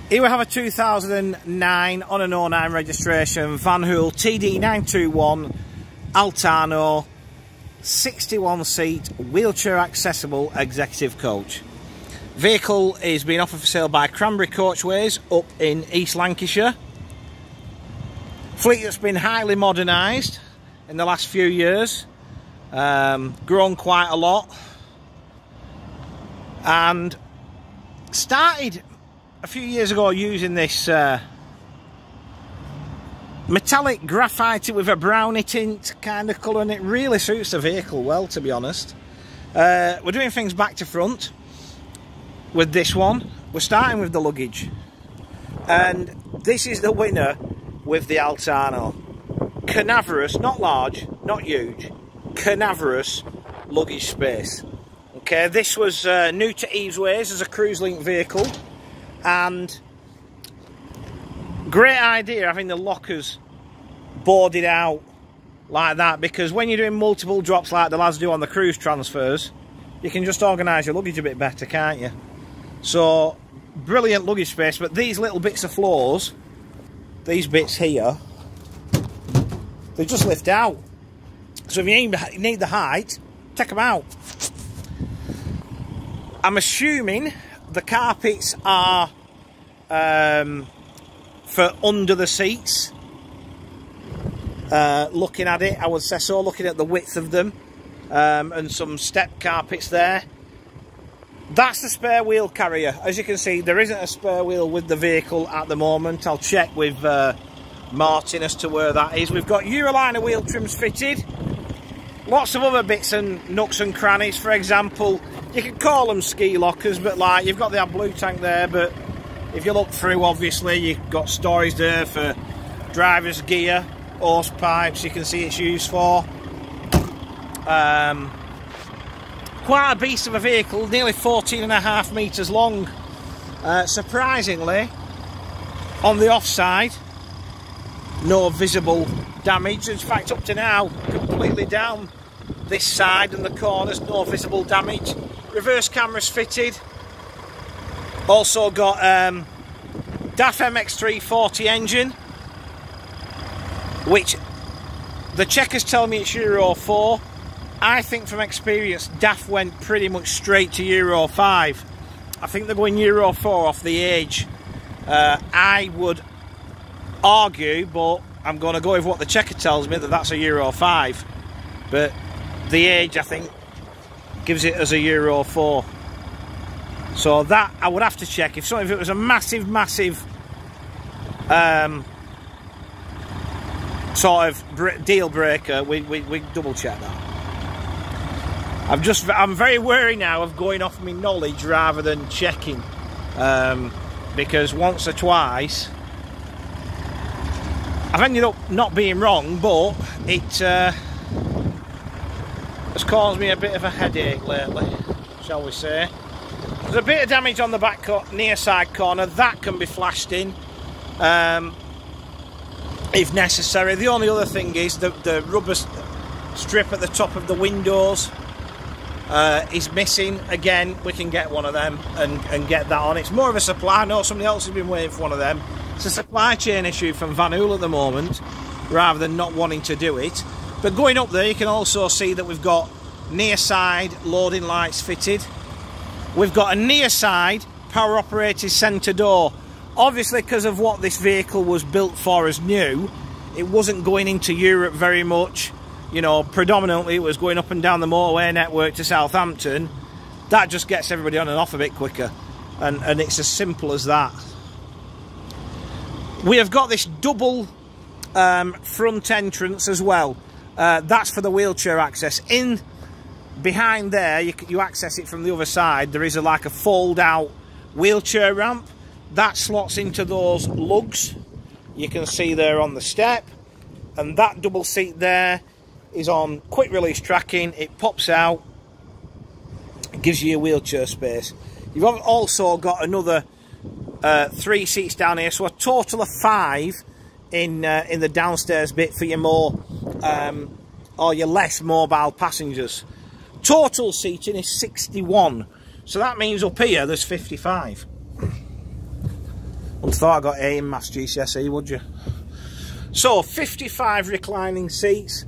Here we have a 2009 on an 09 registration Van Hool TD921 Altano 61 seat wheelchair accessible executive coach. Vehicle is being offered for sale by Cranberry Coachways up in East Lancashire. Fleet that's been highly modernised in the last few years, grown quite a lot, and started a few years ago using this metallic graphite with a browny tint kind of colour, and it really suits the vehicle well, to be honest. We're doing things back to front with this one. We're starting with the luggage, and this is the winner with the Altano. Canaverous, not large, not huge, canaverous luggage space. Okay, this was new to Eve's as a cruise link vehicle, and great idea having the lockers boarded out like that, because when you're doing multiple drops like the lads do on the cruise transfers, you can just organise your luggage a bit better, can't you? So brilliant luggage space. But these little bits of floors, these bits here, they just lift out. So if you need the height, take them out. I'm assuming the carpets are for under the seats. Looking at it, I would say so, looking at the width of them, and some step carpets there. That's the spare wheel carrier. As you can see, there isn't a spare wheel with the vehicle at the moment. I'll check with Martin as to where that is. We've got Euroliner wheel trims fitted. Lots of other bits and nooks and crannies. For example, you can call them ski lockers, but like you've got the blue tank there, but if you look through, obviously you've got storage there for driver's gear, hose pipes. You can see it's used for. Quite a beast of a vehicle, nearly 14.5 metres long. Surprisingly, on the offside, no visible damage. In fact, up to now, completely down this side and the corners, no visible damage. Reverse cameras fitted. Also got DAF MX340 engine, which the checkers tell me it's Euro 4. I think from experience DAF went pretty much straight to Euro 5. I think they're going Euro 4 off the age. I would argue, but I'm going to go with what the checker tells me, that that's a Euro 5. But the age, I think, gives it as a Euro 4. So that I would have to check. If it was a massive sort of deal breaker, we double check that. I'm very wary now of going off my knowledge rather than checking, because once or twice I've ended up not being wrong, but it has caused me a bit of a headache lately, shall we say. There's a bit of damage on the back near side corner that can be flashed in if necessary. The only other thing is the rubber strip at the top of the windows is missing. Again, we can get one of them and get that on. It's more of a supply. I know somebody else has been waiting for one of them. It's a supply chain issue from Van Hool at the moment, rather than not wanting to do it. But going up there, you can also see that we've got near side loading lights fitted. We've got a near side power operated centre door. Obviously, because of what this vehicle was built for as new, it wasn't going into Europe very much. You know, predominantly it was going up and down the motorway network to Southampton. That just gets everybody on and off a bit quicker, and it's as simple as that. We have got this double front entrance as well. That's for the wheelchair access. In behind there, you access it from the other side. There is like a fold out wheelchair ramp that slots into those lugs you can see there on the step, and that double seat there is on quick release tracking. It pops out, it gives you a wheelchair space. You've also got another 3 seats down here, so a total of 5 in the downstairs bit for your more or your less mobile passengers. Total seating is 61, so that means up here there's 55. Wouldn't thought I got A in Maths GCSE, would you? So, 55 reclining seats.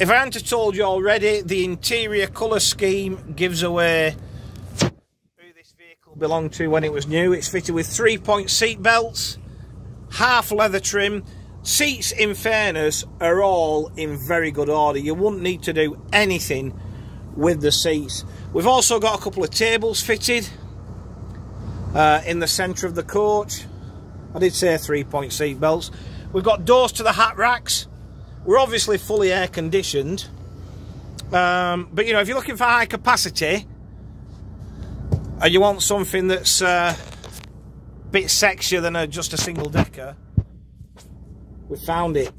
If I hadn't told you already, the interior colour scheme gives away who this vehicle belonged to when it was new. It's fitted with 3-point seat belts, half leather trim. Seats, in fairness, are all in very good order. You wouldn't need to do anything with the seats. We've also got a couple of tables fitted in the centre of the coach. I did say 3-point seat belts. We've got doors to the hat racks. We're obviously fully air conditioned, but you know, if you're looking for high capacity and you want something that's a bit sexier than just a single decker, we found it.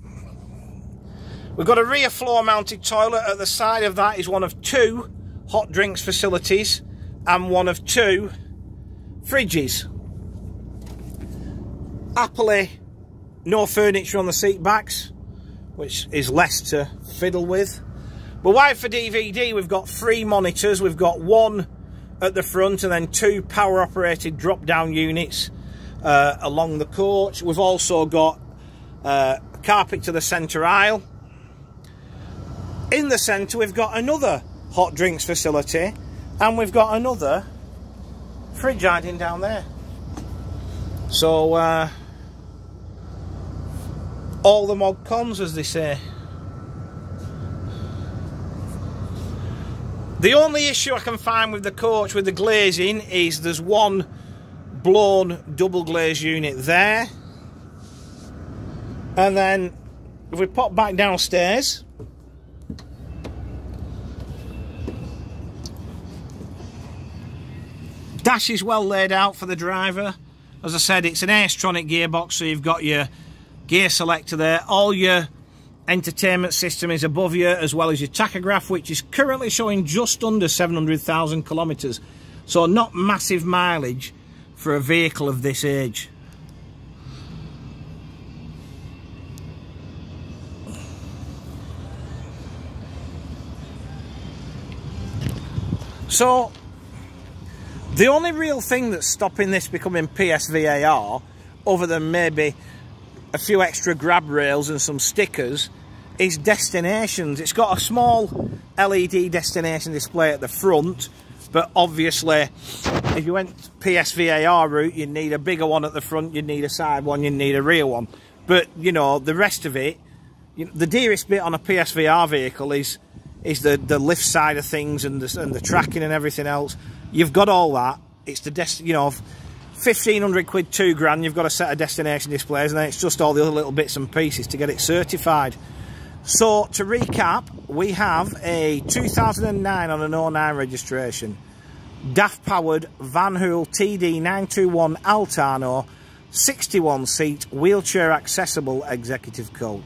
We've got a rear floor mounted toilet. At the side of that is one of 2 hot drinks facilities and one of 2 fridges. Happily, no furniture on the seat backs, which is less to fiddle with. But wired for DVD, we've got 3 monitors. We've got 1 at the front and then 2 power operated drop down units along the coach. We've also got carpet to the centre aisle. In the centre we've got another hot drinks facility and we've got another fridge hiding down there. So all the mod cons, as they say. The only issue I can find with the coach with the glazing is there's one blown double glaze unit there. And then if we pop back downstairs, dash is well laid out for the driver. As I said, it's an S-tronic gearbox, so you've got your gear selector there. All your entertainment system is above you, as well as your tachograph, which is currently showing just under 700,000 kilometres. So not massive mileage for a vehicle of this age. So the only real thing that's stopping this becoming PSVAR, other than maybe a few extra grab rails and some stickers, is destinations. It's got a small LED destination display at the front, but obviously if you went PSVAR route, you'd need a bigger one at the front, you'd need a side one, you'd need a rear one. But you know, the rest of it, you know, the dearest bit on a PSVR vehicle is the lift side of things and the tracking and everything else. You've got all that. It's the you know, 1,500 quid, 2 grand, you've got a set of destination displays, and then it's just all the other little bits and pieces to get it certified. So to recap, we have a 2009 on an 09 registration, DAF powered Van Hool TD921 Altano, 61 seat, wheelchair accessible executive coach.